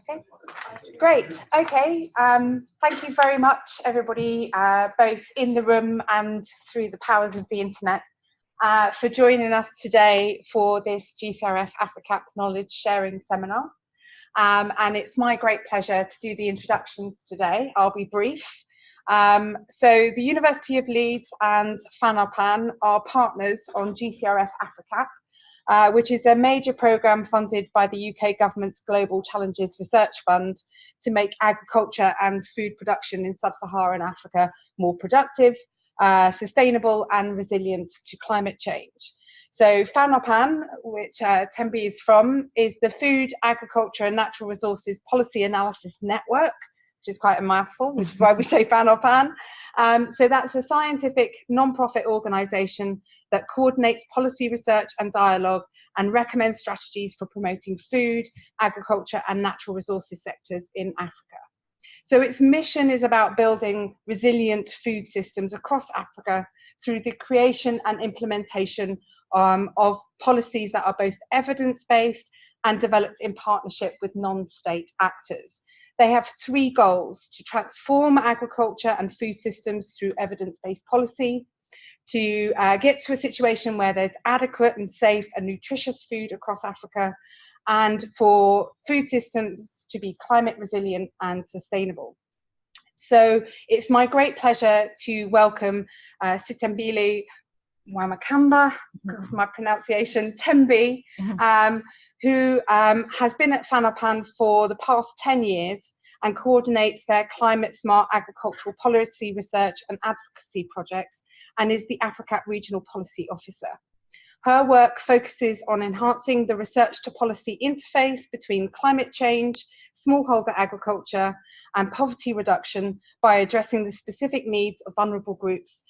Okay, great. Okay, thank you very much, everybody, both in the room and through the powers of the internet, for joining us today for this GCRF AFRICAP Knowledge Sharing Seminar. And it's my great pleasure to do the introductions today. I'll be brief. So the University of Leeds and Sannapan are partners on GCRF AFRICAP, which is a major programme funded by the UK government's Global Challenges Research Fund to make agriculture and food production in sub-Saharan Africa more productive, sustainable and resilient to climate change. So Sannapan, which Thembi is from, is the Food, Agriculture and Natural Resources Policy Analysis Network, which is quite a mouthful, which is why we say Sannapan. So that's a scientific non-profit organisation that coordinates policy research and dialogue and recommends strategies for promoting food, agriculture and natural resources sectors in Africa. So its mission is about building resilient food systems across Africa through the creation and implementation of policies that are both evidence-based and developed in partnership with non-state actors. They have three goals: to transform agriculture and food systems through evidence-based policy, to get to a situation where there's adequate and safe and nutritious food across Africa, and for food systems to be climate resilient and sustainable. So it's my great pleasure to welcome Sithembile Mwamakamba, my pronunciation, Thembi, who has been at Sannapan for the past 10 years and coordinates their climate smart agricultural policy research and advocacy projects, and is the AFRICAP Regional Policy Officer. Her work focuses on enhancing the research to policy interface between climate change, smallholder agriculture and poverty reduction by addressing the specific needs of vulnerable groups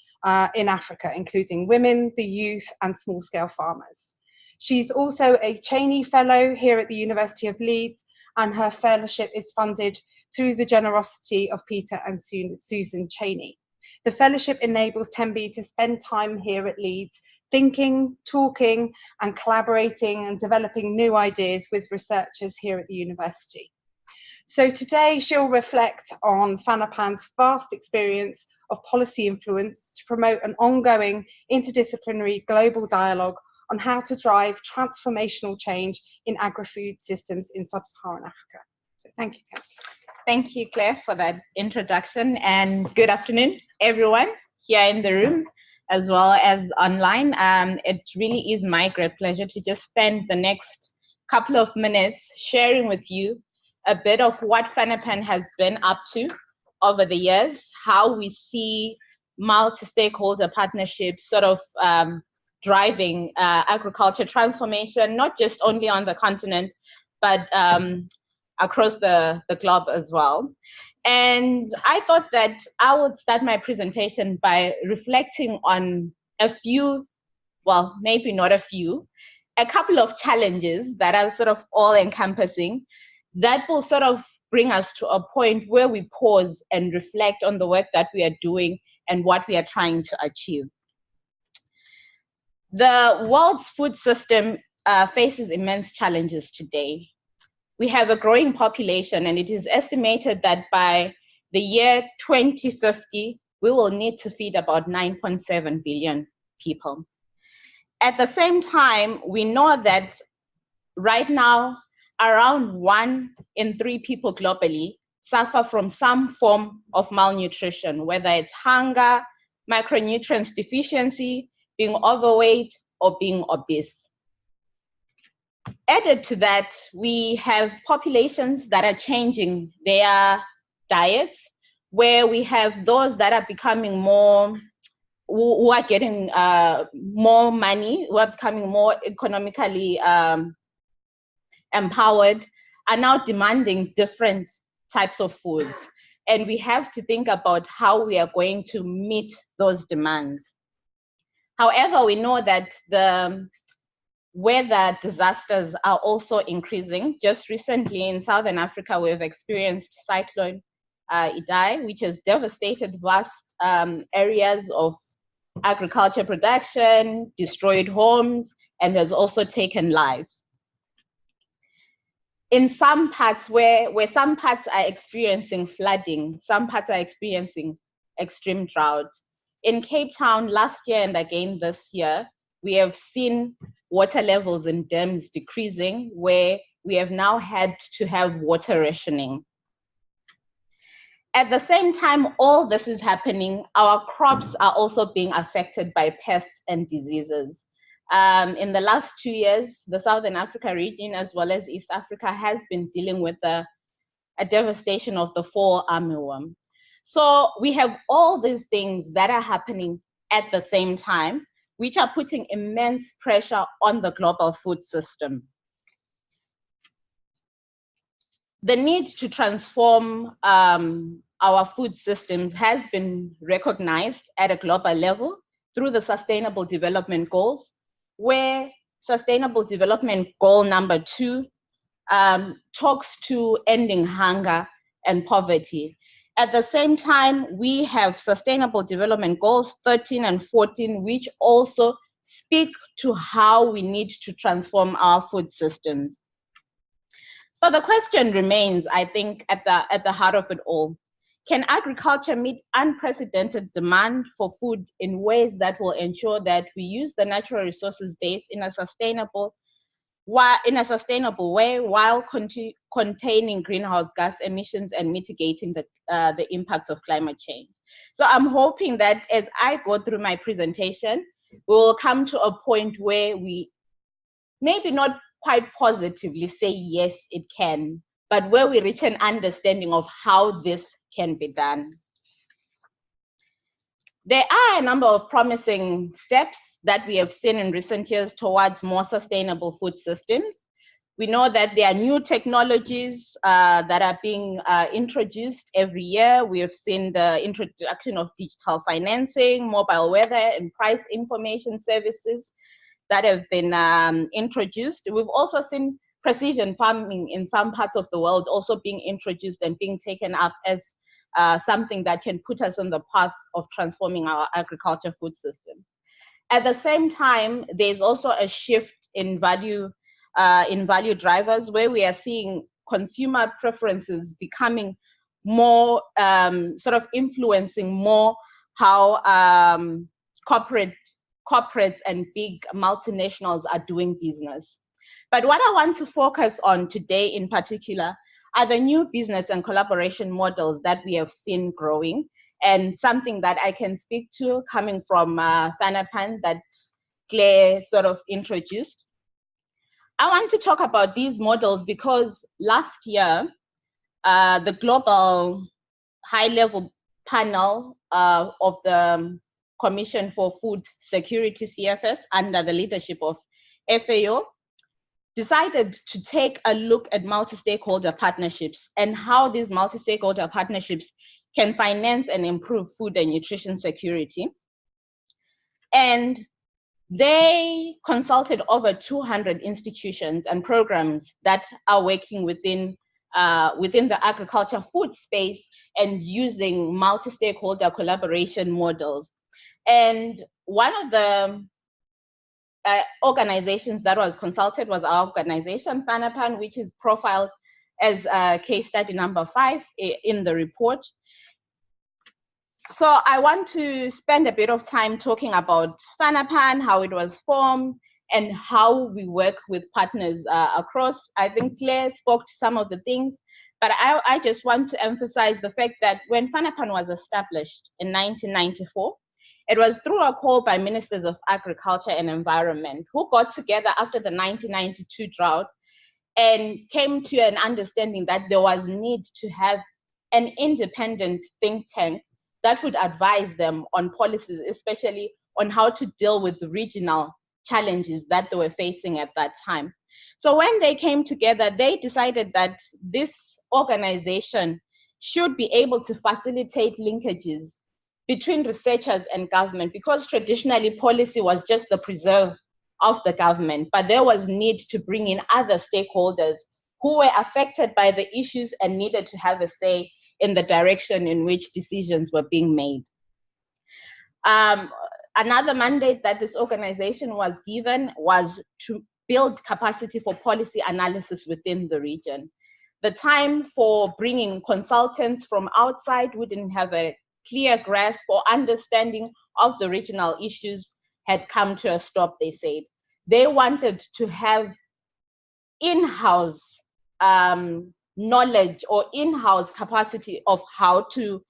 in Africa, including women, the youth and small-scale farmers. She's also a Cheney Fellow here at the University of Leeds, and her fellowship is funded through the generosity of Peter and Susan Cheney. The fellowship enables Thembi to spend time here at Leeds thinking, talking and collaborating and developing new ideas with researchers here at the university. So today she'll reflect on Sannapan's vast experience of policy influence to promote an ongoing interdisciplinary global dialogue on how to drive transformational change in agri-food systems in sub-Saharan Africa. So thank you, Thembi. Thank you, Claire, for that introduction, and good afternoon, everyone here in the room as well as online. It really is my great pleasure to just spend the next couple of minutes sharing with you a bit of what Sannapan has been up to over the years, how we see multi-stakeholder partnerships sort of driving agriculture transformation, not just only on the continent, but across the globe as well. And I thought that I would start my presentation by reflecting on a few, well, maybe not a few, a couple of challenges that are sort of all encompassing that will sort of bring us to a point where we pause and reflect on the work that we are doing and what we are trying to achieve. The world's food system faces immense challenges today. We have a growing population, and it is estimated that by the year 2050, we will need to feed about 9.7 billion people. At the same time, we know that right now, around 1 in 3 people globally suffer from some form of malnutrition, whether it's hunger, micronutrients deficiency, being overweight, or being obese. Added to that, we have populations that are changing their diets, where we have those that are becoming more, who are getting more money, who are becoming more economically empowered, are now demanding different types of foods. And we have to think about how we are going to meet those demands. However, we know that the weather disasters are also increasing. Just recently in Southern Africa, we've experienced Cyclone Idai, which has devastated vast areas of agriculture production, destroyed homes, and has also taken lives. in some parts where some parts are experiencing flooding, some parts are experiencing extreme drought. In Cape Town last year and again this year, we have seen water levels in dams decreasing, where we have now had to have water rationing. At the same time all this is happening, our crops are also being affected by pests and diseases. In the last 2 years, the Southern Africa region, as well as East Africa, has been dealing with a devastation of the fall armyworm. So we have all these things that are happening at the same time, which are putting immense pressure on the global food system. The need to transform our food systems has been recognized at a global level through the Sustainable Development Goals, where Sustainable Development Goal number 2 talks to ending hunger and poverty. At the same time, we have Sustainable Development Goals 13 and 14, which also speak to how we need to transform our food systems. So the question remains, I think, at the heart of it all. Can agriculture meet unprecedented demand for food in ways that will ensure that we use the natural resources base in a sustainable way while containing greenhouse gas emissions and mitigating the impacts of climate change? So I'm hoping that as I go through my presentation, we will come to a point where we maybe not quite positively say yes, it can, but where we reach an understanding of how this can be done. There are a number of promising steps that we have seen in recent years towards more sustainable food systems. We know that there are new technologies that are being introduced every year. We have seen the introduction of digital financing, mobile weather and price information services that have been introduced. We've also seen precision farming in some parts of the world also being introduced and being taken up as something that can put us on the path of transforming our agriculture food system. At the same time, there's also a shift in value drivers, where we are seeing consumer preferences becoming more sort of influencing more how corporates and big multinationals are doing business. But what I want to focus on today in particular are the new business and collaboration models that we have seen growing, and something that I can speak to coming from Sannapan that Claire sort of introduced. I want to talk about these models because last year, the global high-level panel of the Commission for Food Security, CFS, under the leadership of FAO, decided to take a look at multi-stakeholder partnerships and how these multi-stakeholder partnerships can finance and improve food and nutrition security. And they consulted over 200 institutions and programs that are working within the agriculture food space and using multi-stakeholder collaboration models. And one of the organizations that was consulted was our organization, Sannapan, which is profiled as case study number 5 in the report. So I want to spend a bit of time talking about Sannapan, how it was formed, and how we work with partners across. I think Claire spoke to some of the things, but I just want to emphasize the fact that when Sannapan was established in 1994, it was through a call by ministers of agriculture and environment who got together after the 1992 drought and came to an understanding that there was need to have an independent think tank that would advise them on policies, especially on how to deal with the regional challenges that they were facing at that time. So when they came together, they decided that this organization should be able to facilitate linkages between researchers and government, because traditionally policy was just the preserve of the government, but there was need to bring in other stakeholders who were affected by the issues and needed to have a say in the direction in which decisions were being made. Another mandate that this organization was given was to build capacity for policy analysis within the region. The time for bringing consultants from outside who didn't have a clear grasp or understanding of the regional issues had come to a stop, they said. They wanted to have in-house knowledge or in-house capacity of how to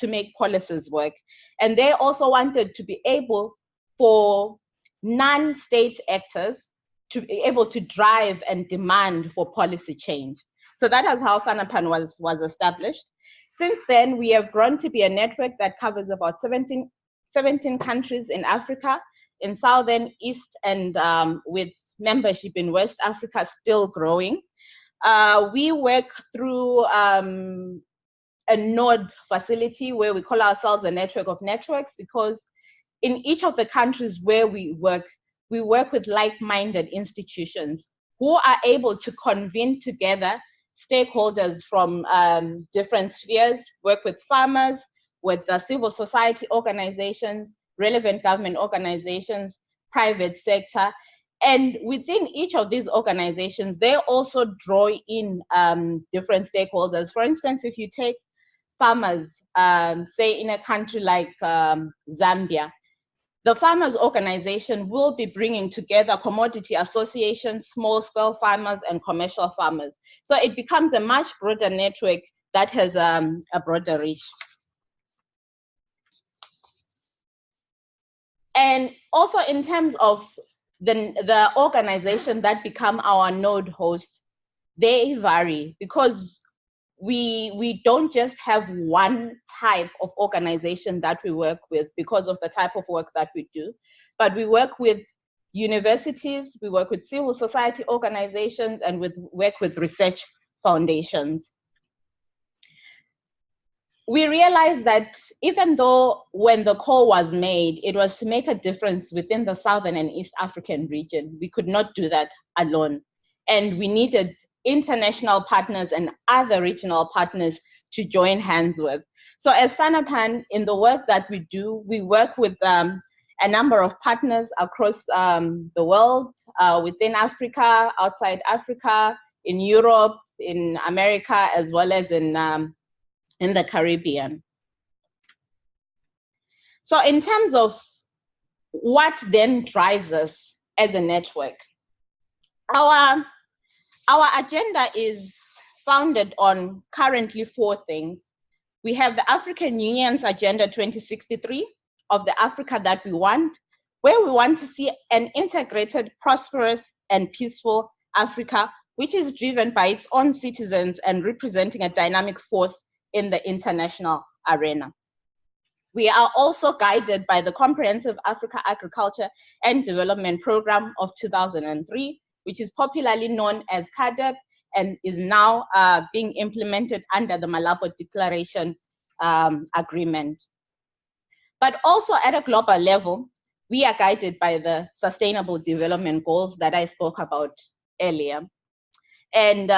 make policies work. And they also wanted to be able for non-state actors to be able to drive and demand for policy change. So that is how Sannapan was established. Since then, we have grown to be a network that covers about 17 countries in Africa, in Southern, East, and with membership in West Africa still growing. We work through a node facility where we call ourselves a network of networks, because in each of the countries where we work with like-minded institutions who are able to convene together stakeholders from different spheres, work with farmers, with the civil society organizations, relevant government organizations, private sector. And within each of these organizations, they also draw in different stakeholders. For instance, if you take farmers, say in a country like Zambia, the farmers organization will be bringing together commodity associations, small-scale farmers, and commercial farmers. So it becomes a much broader network that has a broader reach. And also in terms of the organization that become our node hosts, they vary, because we don't just have one type of organization that we work with because of the type of work that we do, but we work with universities, we work with civil society organizations, and work with research foundations. We realized that even though when the call was made, it was to make a difference within the Southern and East African region, we could not do that alone. And we needed international partners and other regional partners to join hands with. So as Sannapan, in the work that we do, we work with a number of partners across the world, within Africa, outside Africa, in Europe, in America, as well as in the Caribbean. So in terms of what then drives us as a network, our agenda is founded on currently 4 things. We have the African Union's Agenda 2063 of the Africa that we want, where we want to see an integrated, prosperous, and peaceful Africa, which is driven by its own citizens and representing a dynamic force in the international arena. We are also guided by the Comprehensive Africa Agriculture and Development Program of 2003, which is popularly known as CAADP, and is now being implemented under the Malabo Declaration Agreement. But also at a global level, we are guided by the Sustainable Development Goals that I spoke about earlier. And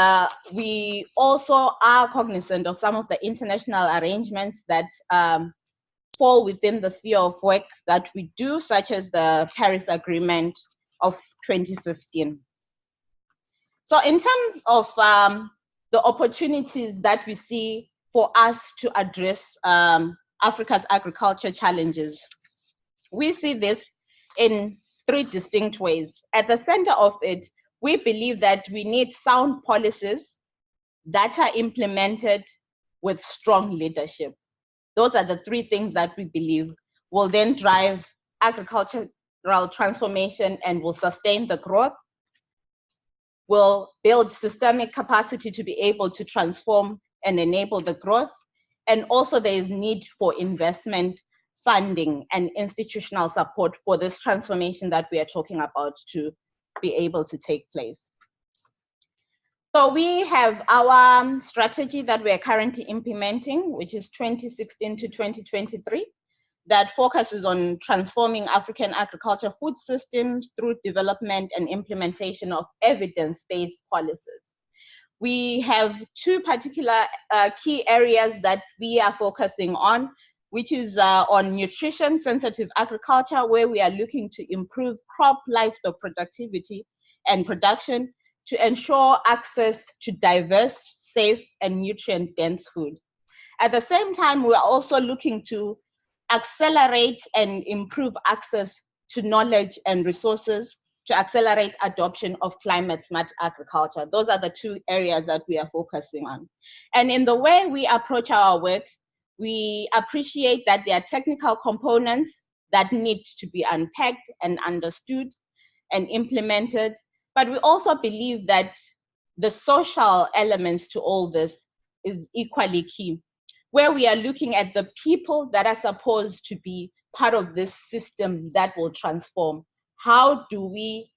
we also are cognizant of some of the international arrangements that fall within the sphere of work that we do, such as the Paris Agreement of 2015. So in terms of the opportunities that we see for us to address Africa's agriculture challenges, we see this in 3 distinct ways. At the center of it, we believe that we need sound policies that are implemented with strong leadership. Those are the 3 things that we believe will then drive agricultural transformation and will sustain the growth, will build systemic capacity to be able to transform and enable the growth. And also there is need for investment, funding, and institutional support for this transformation that we are talking about to be able to take place. So we have our strategy that we are currently implementing, which is 2016 to 2023, that focuses on transforming African agriculture food systems through development and implementation of evidence-based policies. We have 2 particular key areas that we are focusing on, which is on nutrition-sensitive agriculture, where we are looking to improve crop livestock productivity and production to ensure access to diverse, safe, and nutrient-dense food. At the same time, we're also looking to accelerate and improve access to knowledge and resources to accelerate adoption of climate-smart agriculture. Those are the two areas that we are focusing on. And in the way we approach our work, we appreciate that there are technical components that need to be unpacked and understood and implemented, but we also believe that the social elements to all this is equally key, where we are looking at the people that are supposed to be part of this system that will transform. How do we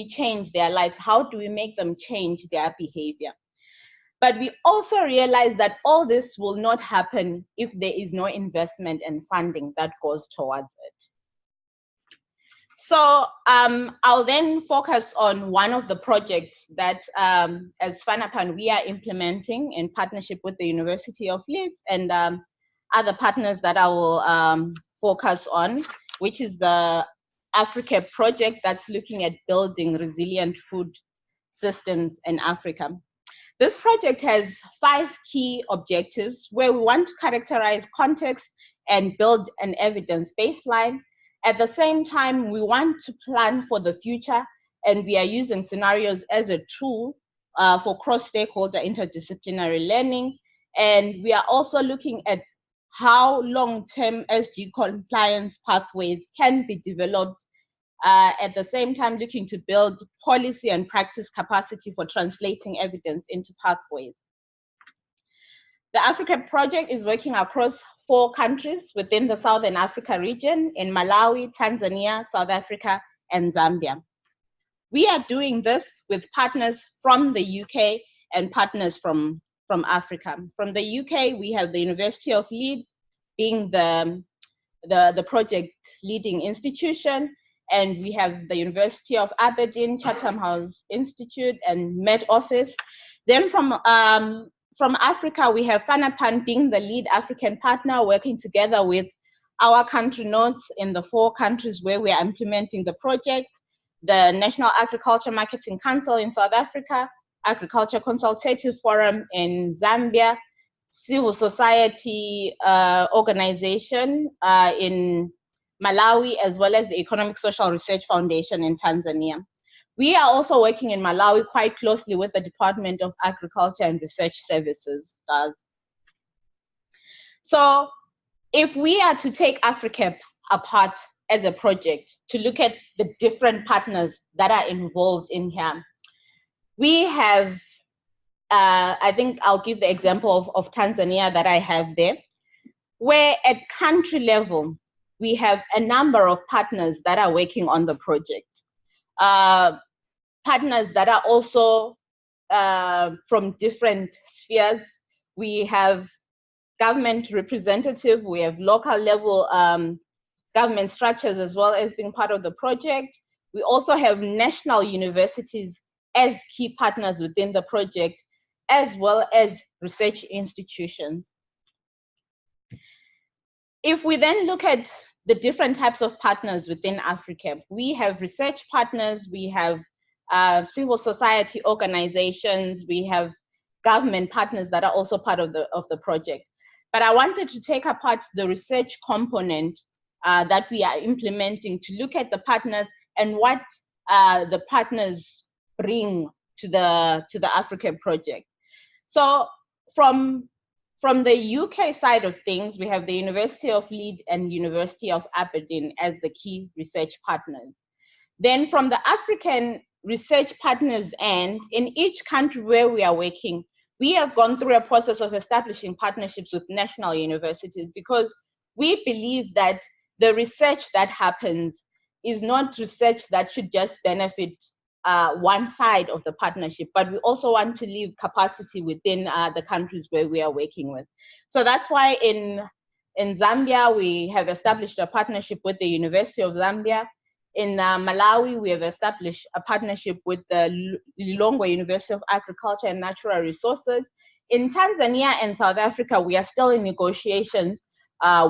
change their lives? How do we make them change their behavior? But we also realize that all this will not happen if there is no investment and funding that goes towards it. So I'll then focus on one of the projects that as Sannapan we are implementing in partnership with the University of Leeds and other partners that I will focus on, which is the AFRICAP project that's looking at building resilient food systems in Africa. This project has 5 key objectives where we want to characterize context and build an evidence baseline. At the same time, we want to plan for the future, and we are using scenarios as a tool for cross-stakeholder interdisciplinary learning. And we are also looking at how long-term SG compliance pathways can be developed, at the same time looking to build policy and practice capacity for translating evidence into pathways. The AFRICAP project is working across 4 countries within the Southern Africa region in Malawi, Tanzania, South Africa, and Zambia. We are doing this with partners from the UK and partners from Africa. From the UK, we have the University of Leeds being the project leading institution, and we have the University of Aberdeen, Chatham House Institute, and Met Office. Then from Africa, we have Sannapan being the lead African partner, working together with our country notes in the 4 countries where we are implementing the project, the National Agriculture Marketing Council in South Africa, Agriculture Consultative Forum in Zambia, civil society organization in Malawi, as well as the Economic Social Research Foundation in Tanzania. We are also working in Malawi quite closely with the Department of Agriculture and Research Services. So if we are to take AFRICAP apart as a project to look at the different partners that are involved in here, we have, I think I'll give the example of Tanzania that I have there, where at country level, we have a number of partners that are working on the project. Partners that are also from different spheres. We have government representative, we have local level government structures as well as being part of the project. We also have national universities as key partners within the project, as well as research institutions. If we then look at the different types of partners within AFRICAP, we have research partners, we have civil society organizations, we have government partners that are also part of the project. But I wanted to take apart the research component that we are implementing to look at the partners and what the partners bring to the AFRICAP project. So from the UK side of things, we have the University of Leeds and University of Aberdeen as the key research partners. Then from the African research partners end, in each country where we are working, we have gone through a process of establishing partnerships with national universities, because we believe that the research that happens is not research that should just benefit one side of the partnership, but we also want to leave capacity within the countries where we are working with. So that's why in Zambia, we have established a partnership with the University of Zambia. In Malawi, we have established a partnership with the Lilongwe University of Agriculture and Natural Resources. In Tanzania and South Africa, we are still in negotiations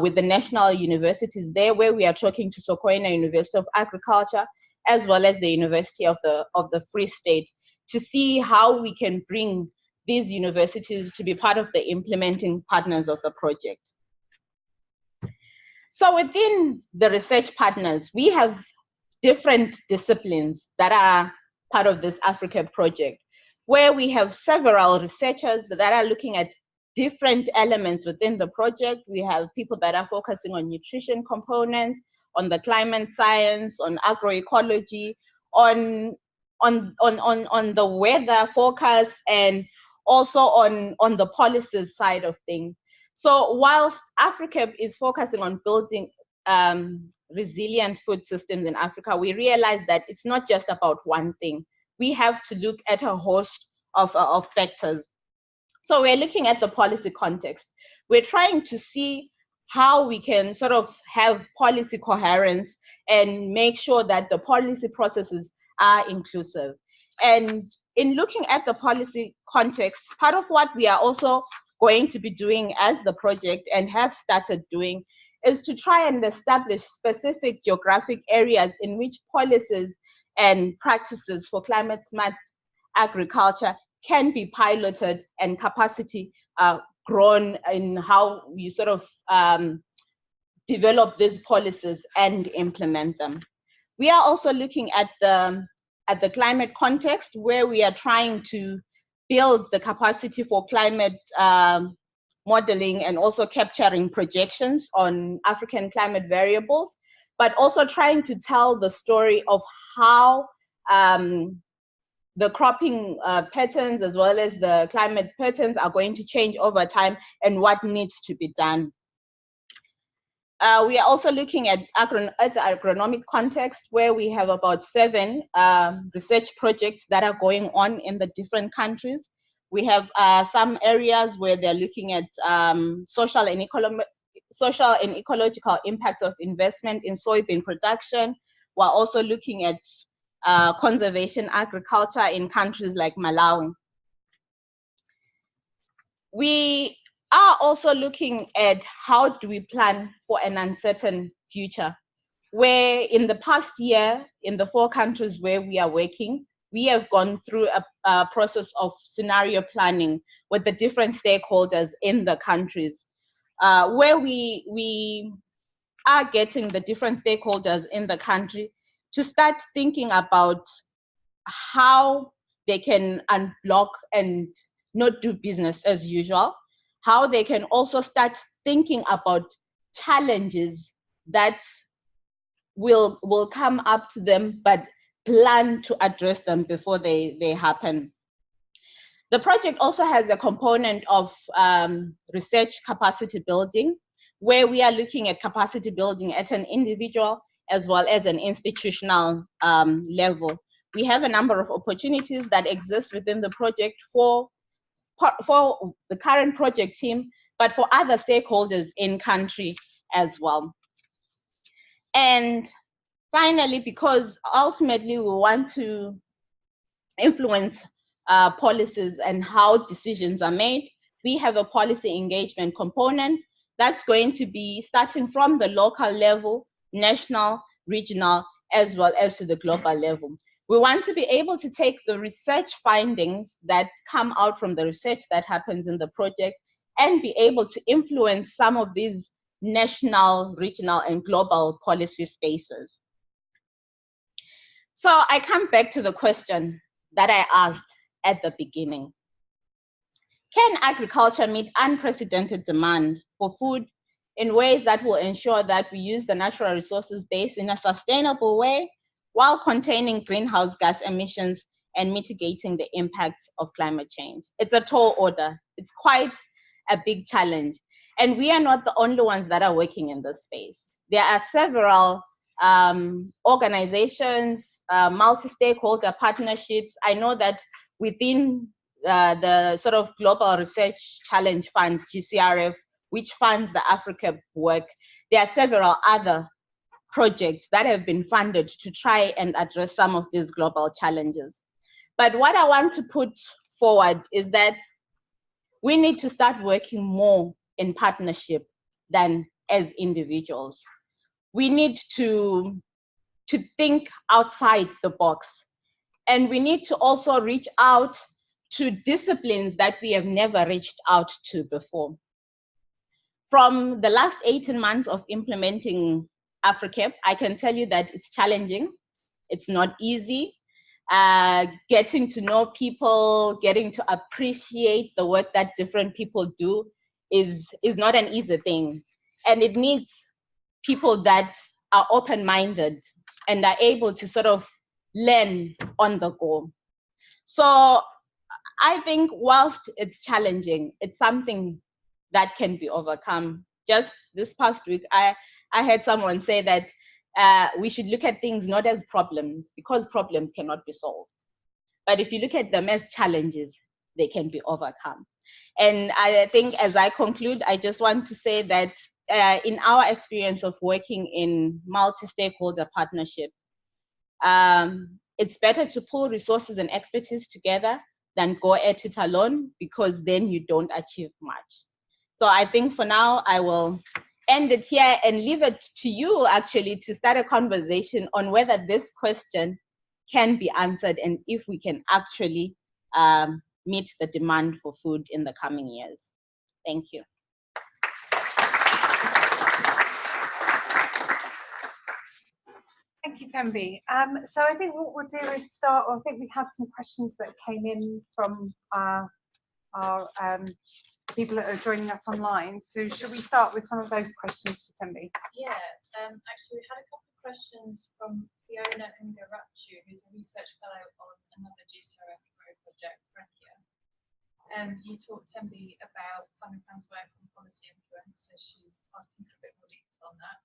with the national universities there, where we are talking to Sokoine University of Agriculture, as well as the University of the Free State, to see how we can bring these universities to be part of the implementing partners of the project. So within the research partners, we have different disciplines that are part of this AFRICAP project, where we have several researchers that are looking at different elements within the project. We have people that are focusing on nutrition components, on the climate science, on agroecology, on the weather forecast, and also on the policies side of things. So whilst AFRICAP is focusing on building resilient food systems in Africa, we realize that it's not just about one thing. We have to look at a host of factors. So we're looking at the policy context. We're trying to see how we can sort of have policy coherence and make sure that the policy processes are inclusive. And in looking at the policy context, part of what we are also going to be doing as the project and have started doing is to try and establish specific geographic areas in which policies and practices for climate smart agriculture can be piloted and capacity grown in how you sort of develop these policies and implement them. We are also looking at the climate context, where we are trying to build the capacity for climate modeling and also capturing projections on African climate variables, but also trying to tell the story of how the cropping patterns as well as the climate patterns are going to change over time and what needs to be done. We are also looking at the agronomic context, where we have about 7 research projects that are going on in the different countries. We have some areas where they're looking at social and ecological impact of investment in soybean production. We're also looking at conservation agriculture in countries like Malawi. We are also looking at how do we plan for an uncertain future, where in the past year, in the 4 countries where we are working, we have gone through a process of scenario planning with the different stakeholders in the countries, where we are getting the different stakeholders in the country to start thinking about how they can unblock and not do business as usual, how they can also start thinking about challenges that will come up to them, but plan to address them before they happen. The project also has a component of research capacity building, where we are looking at capacity building at an individual as well as an institutional level. We have a number of opportunities that exist within the project for the current project team, but for other stakeholders in country as well. And finally, because ultimately we want to influence policies and how decisions are made, we have a policy engagement component that's going to be starting from the local level, national, regional, as well as to the global level. We want to be able to take the research findings that come out from the research that happens in the project and be able to influence some of these national, regional, and global policy spaces. So I come back to the question that I asked at the beginning. Can agriculture meet unprecedented demand for food in ways that will ensure that we use the natural resources base in a sustainable way while containing greenhouse gas emissions and mitigating the impacts of climate change? It's a tall order. It's quite a big challenge. And we are not the only ones that are working in this space. There are several organizations, multi-stakeholder partnerships. I know that within the sort of Global Research Challenge Fund, GCRF, which funds the AFRICAP work, there are several other projects that have been funded to try and address some of these global challenges. But what I want to put forward is that we need to start working more in partnership than as individuals. We need to to think outside the box. And we need to also reach out to disciplines that we have never reached out to before. From the last 18 months of implementing AFRICAP, I can tell you that it's challenging. It's not easy. Getting to know people, getting to appreciate the work that different people do is not an easy thing. And it needs people that are open-minded and are able to sort of learn on the go. So I think whilst it's challenging, it's something that can be overcome. Just this past week, I heard someone say that we should look at things not as problems, because problems cannot be solved. But if you look at them as challenges, they can be overcome. And I think as I conclude, I just want to say that in our experience of working in multi-stakeholder partnership, it's better to pull resources and expertise together than go at it alone, because then you don't achieve much. So I think for now, I will end it here and leave it to you actually to start a conversation on whether this question can be answered and if we can actually meet the demand for food in the coming years. Thank you. Thank you, Thembi. So I think what we'll do is start, I think we had some questions that came in from our people that are joining us online. So should we start with some of those questions for Thembi? Yeah, actually we had a couple of questions from Fiona Ngarachu, who's a research fellow on another GCRF project, Frankia. You talked, Thembi, about Sannapan's work on policy influence, so she's asking for a bit more detail on that.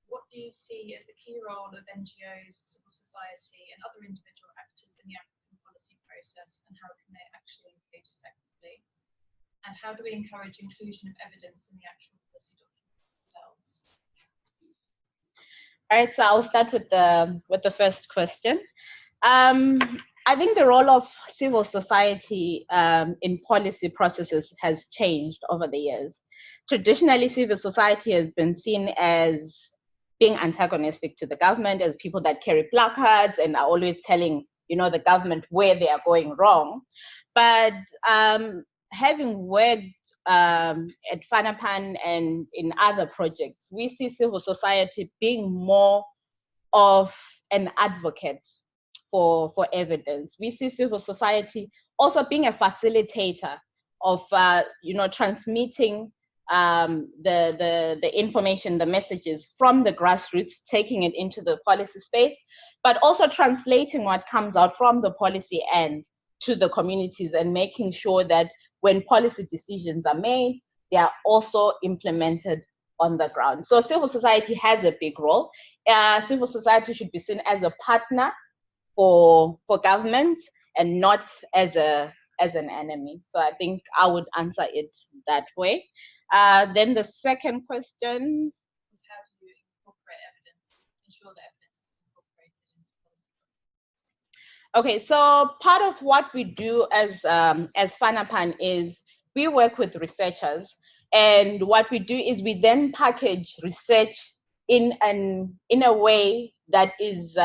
What do you see as the key role of NGOs, civil society, and other individual actors in the African policy process, and how can they actually engage effectively? And how do we encourage inclusion of evidence in the actual policy documents themselves? All right, so I'll start with the first question. I think the role of civil society in policy processes has changed over the years. Traditionally, civil society has been seen as being antagonistic to the government, as people that carry placards and are always telling, the government where they are going wrong. But having worked at Sannapan and in other projects, we see civil society being more of an advocate for evidence. We see civil society also being a facilitator of transmitting the information, the messages from the grassroots, taking it into the policy space, but also translating what comes out from the policy end to the communities and making sure that when policy decisions are made, they are also implemented on the ground. So civil society has a big role. Civil society should be seen as a partner for governments and not as an enemy. So I think I would answer it that way. Then the second question is how do you incorporate evidence, ensure that evidence is incorporated into policy? Okay, so part of what we do as Sannapan is we work with researchers, and what we do is we then package research in a way that is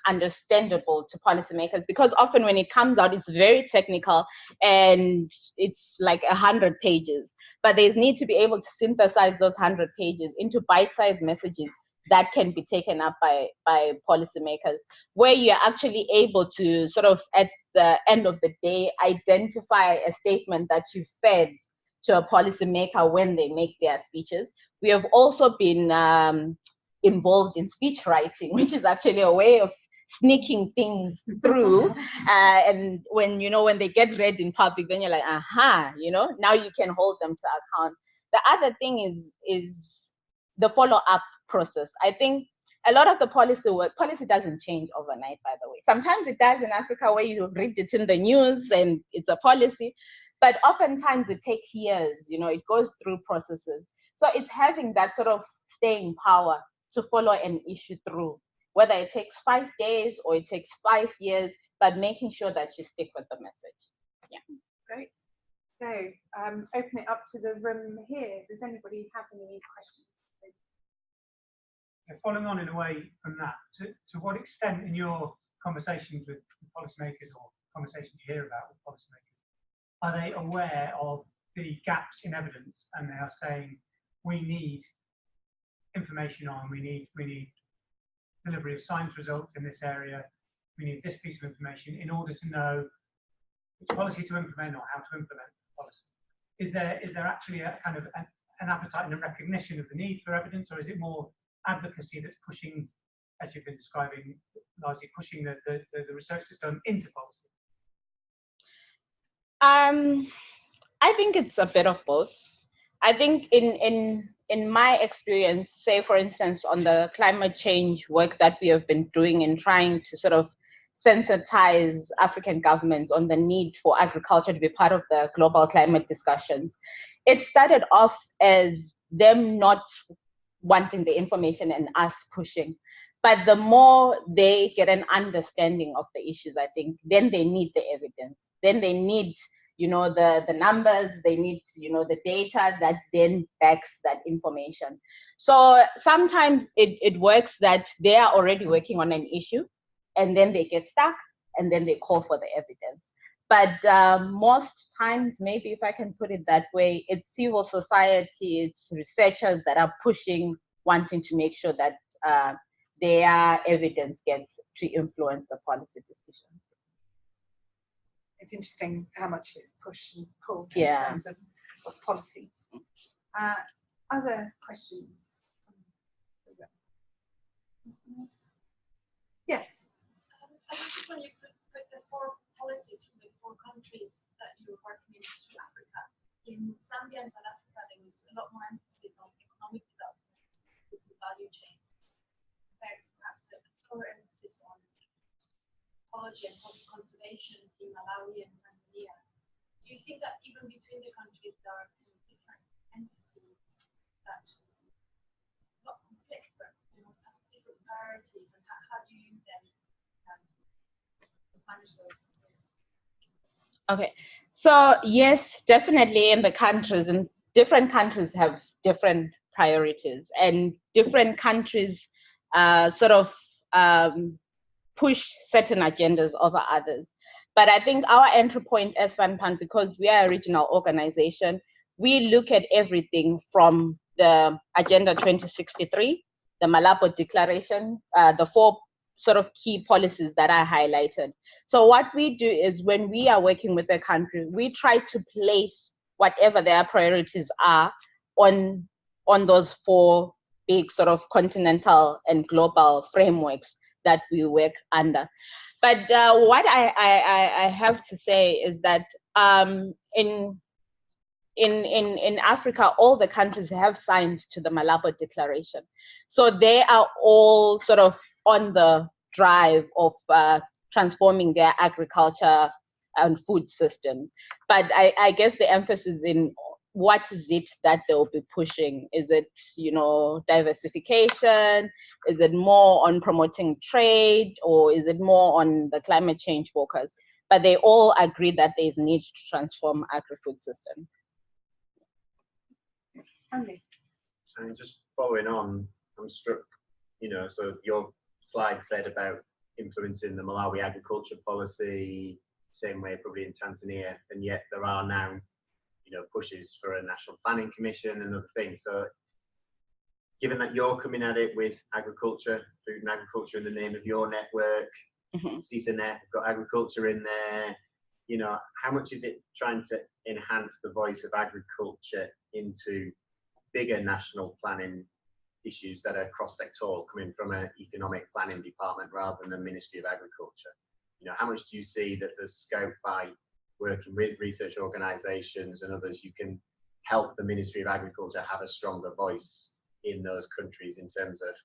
understandable to policymakers, because often when it comes out, it's very technical and it's like 100 pages. But there's need to be able to synthesize those 100 pages into bite-sized messages that can be taken up by policymakers, where you're actually able to sort of, at the end of the day, identify a statement that you fed to a policymaker when they make their speeches. We have also been involved in speech writing, which is actually a way of sneaking things through. And when they get read in public, then you're like, aha, now you can hold them to account. The other thing is the follow-up process. I think a lot of the policy doesn't change overnight, by the way. Sometimes it does in Africa, where you read it in the news and it's a policy, but oftentimes it takes years, it goes through processes. So it's having that sort of staying power to follow an issue through, whether it takes 5 days or it takes 5 years, but making sure that you stick with the message. Yeah. Great. So open it up to the room here. Does anybody have any questions? following on in a way from that, to what extent in your conversations with policymakers or conversations you hear about with policymakers, are they aware of the gaps in evidence, and they are saying we need information on, we need delivery of science results in this area, we need this piece of information in order to know which policy to implement or how to implement the policy? Is there actually a kind of an appetite and a recognition of the need for evidence, or is it more advocacy that's pushing, as you've been describing, largely pushing the research that's done into policy? I think it's a bit of both. I think in my experience, say for instance on the climate change work that we have been doing in trying to sort of sensitize African governments on the need for agriculture to be part of the global climate discussion, it started off as them not wanting the information and us pushing. But the more they get an understanding of the issues, I think, then they need the evidence. Then they need, you know, the numbers, they need, you know, the data that then backs that information. So sometimes it works that they are already working on an issue and then they get stuck and then they call for the evidence. But most times, maybe if I can put it that way, it's civil society, it's researchers that are pushing, wanting to make sure that their evidence gets to influence the policy decisions. It's interesting how much it's push and pull in terms of policy. Other questions? Yes. I just when you put the 4 policies from the 4 countries that you were working in to Africa. In Zambia and South Africa, there was a lot more emphasis on economic development, with the value chain, compared to perhaps a slower emphasis on ecology and conservation in Malawi and Tanzania. Do you think that even between the countries there are different emphases that not conflict, but some different priorities, and how do you then manage those? Okay, so yes, definitely in the countries, and different countries have different priorities, and different countries sort of push certain agendas over others. But I think our entry point as Sannapan, because we are a regional organization, we look at everything from the Agenda 2063, the Malabo Declaration, the 4 sort of key policies that I highlighted. So what we do is when we are working with a country, we try to place whatever their priorities are on those 4 big sort of continental and global frameworks that we work under. But what I have to say is that in Africa, all the countries have signed to the Malabo Declaration. So they are all sort of on the drive of transforming their agriculture and food systems. But I guess the emphasis in what is it that they'll be pushing? Is it, diversification? Is it more on promoting trade, or is it more on the climate change focus? But they all agree that there is need to transform agri-food systems. Andy. And just following on, I'm struck, so your slide said about influencing the Malawi agriculture policy, same way probably in Tanzania, and yet there are now, pushes for a national planning commission and other things. So given that you're coming at it with agriculture, food and agriculture in the name of your network, CISANet, got agriculture in there, how much is it trying to enhance the voice of agriculture into bigger national planning issues that are cross-sectoral, coming from an economic planning department rather than the Ministry of Agriculture? How much do you see that there's scope by working with research organisations and others, you can help the Ministry of Agriculture have a stronger voice in those countries in terms of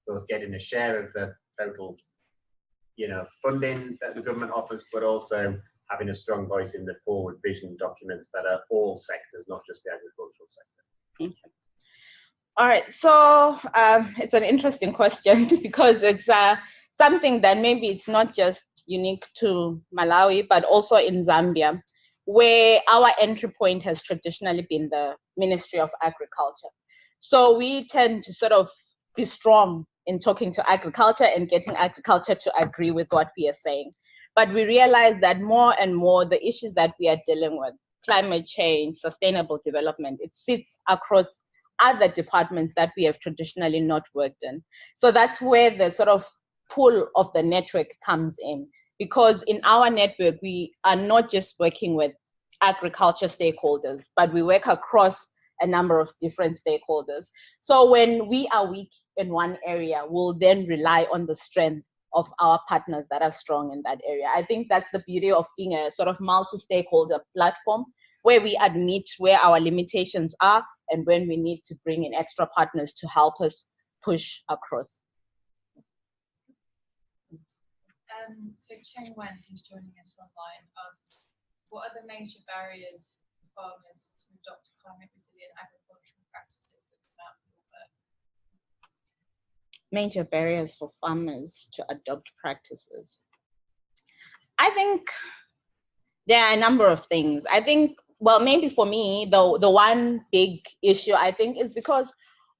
both getting a share of the total, funding that the government offers, but also having a strong voice in the forward vision documents that are all sectors, not just the agricultural sector? Okay. All right, so it's an interesting question because it's something that maybe it's not just unique to Malawi, but also in Zambia, where our entry point has traditionally been the Ministry of Agriculture. So we tend to sort of be strong in talking to agriculture and getting agriculture to agree with what we are saying. But we realize that more and more the issues that we are dealing with, climate change, sustainable development, it sits across other departments that we have traditionally not worked in. So that's where the sort of pull of the network comes in, because in our network, we are not just working with agriculture stakeholders, but we work across a number of different stakeholders. So when we are weak in one area, we'll then rely on the strength of our partners that are strong in that area. I think that's the beauty of being a sort of multi-stakeholder platform, where we admit where our limitations are and when we need to bring in extra partners to help us push across. So Cheng Wen, who's joining us online, asks, what are the major barriers for farmers to adopt climate resilient agricultural practices that come out of your work? Major barriers for farmers to adopt practices. I think there are a number of things. I think, well, maybe for me, the one big issue I think is because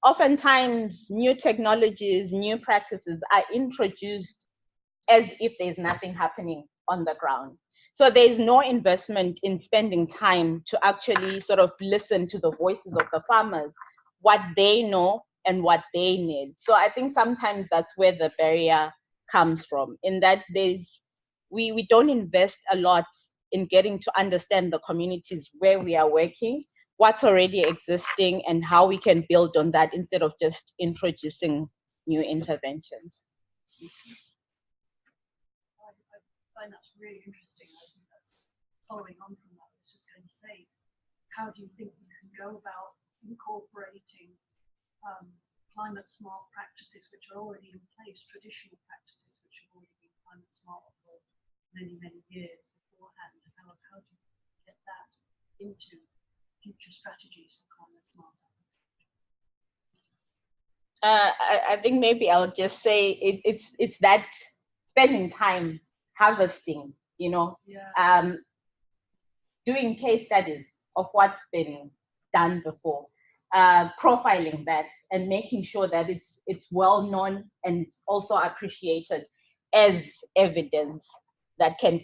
oftentimes new technologies, new practices are introduced as if there's nothing happening on the ground. So there's no investment in spending time to actually sort of listen to the voices of the farmers, what they know and what they need. So I think sometimes that's where the barrier comes from, in that we don't invest a lot in getting to understand the communities where we are working, what's already existing, and how we can build on that instead of just introducing new interventions. I find that's really interesting. I think that's following on from that. I was just going to say, how do you think you can go about incorporating climate smart practices which are already in place, traditional practices which have already been climate smart for many, many years beforehand? How do you get that into future strategies for climate smart? I think maybe I'll just say it's that spending time harvesting, you know, doing case studies of what's been done before, profiling that and making sure that it's well known and also appreciated as evidence that can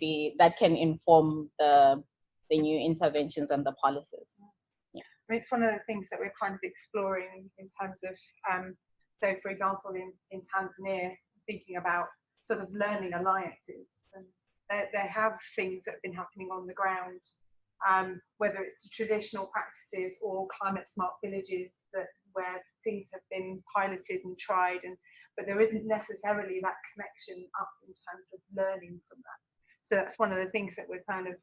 inform the new interventions and the policies. Yeah. It's one of the things that we're kind of exploring in terms of, so for example, in Tanzania, thinking about sort of learning alliances, and they have things that have been happening on the ground, whether it's the traditional practices or climate smart villages where things have been piloted and tried, but there isn't necessarily that connection up in terms of learning from that. So that's one of the things that we're kind of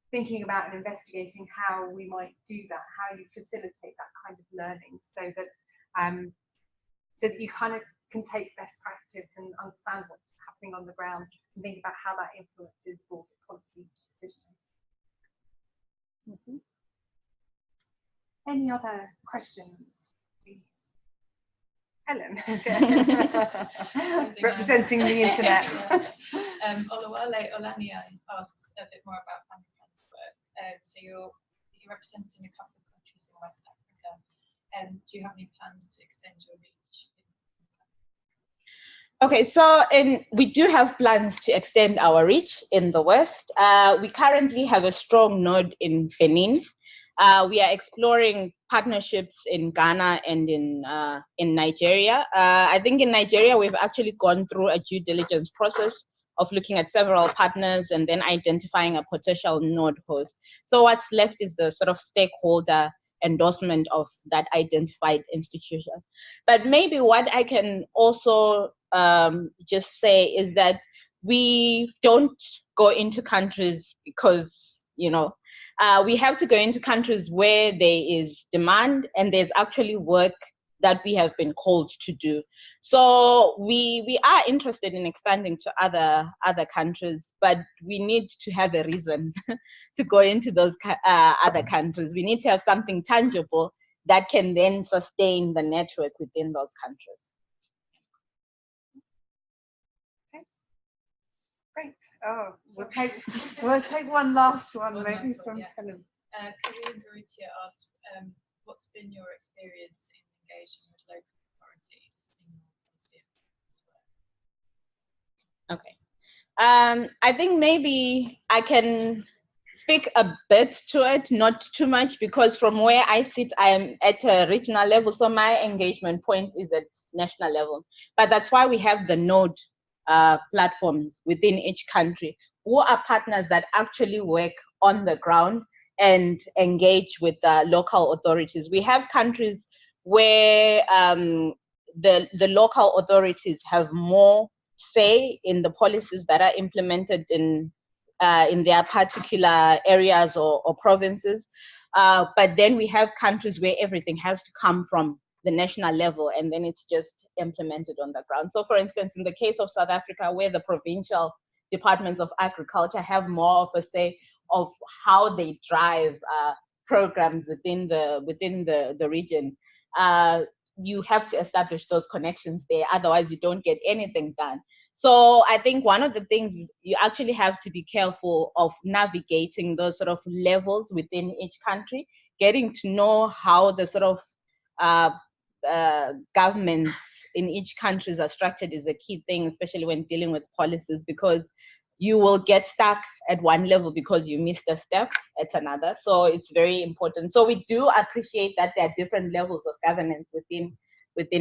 thinking about and investigating, how we might do that, how you facilitate that kind of learning, so that you kind of can take best practice and understand what's happening on the ground and think about how that influences board policy decisions. Any other questions? Helen, representing the internet. Olawale Olania asks a bit more about Sannapan's work. So you're representing a couple of countries in West Africa. Do you have any plans to extend your reach? Okay, so we do have plans to extend our reach in the West. We currently have a strong node in Benin. We are exploring partnerships in Ghana and in Nigeria. I think in Nigeria, we've actually gone through a due diligence process of looking at several partners and then identifying a potential node host. So what's left is the sort of stakeholder endorsement of that identified institution. But maybe what I can also just say is that we don't go into countries because, you know, we have to go into countries where there is demand and there's actually work that we have been called to do. So we are interested in expanding to other countries, but we need to have a reason to go into those other countries. We need to have something tangible that can then sustain the network within those countries. Okay, great. Oh, we'll take one last one, maybe from Helen. Karim Garutia asked, what's been your experience in engaging with local priorities in your policy as well? Okay. I think maybe I can speak a bit to it, not too much, because from where I sit, I am at a regional level, so my engagement point is at national level. But that's why we have the node platforms within each country, who are partners that actually work on the ground and engage with the local authorities. We have countries where the local authorities have more say in the policies that are implemented in their particular areas or provinces. But then we have countries where everything has to come from the national level and then it's just implemented on the ground. So for instance, in the case of South Africa, where the provincial departments of agriculture have more of a say of how they drive programs within the region, you have to establish those connections there, otherwise you don't get anything done. So I think one of the things is you actually have to be careful of navigating those sort of levels within each country, getting to know how the sort of governments in each country are structured is a key thing, especially when dealing with policies, because you will get stuck at one level because you missed a step at another. So it's very important. So we do appreciate that there are different levels of governance within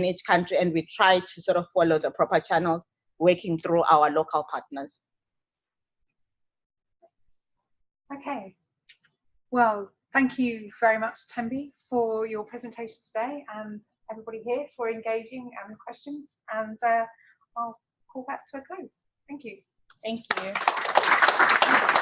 each country, and we try to sort of follow the proper channels working through our local partners. Okay. Well, thank you very much, Thembi, for your presentation today, and everybody here for engaging and questions. And I'll call back to a close. Thank you. Thank you.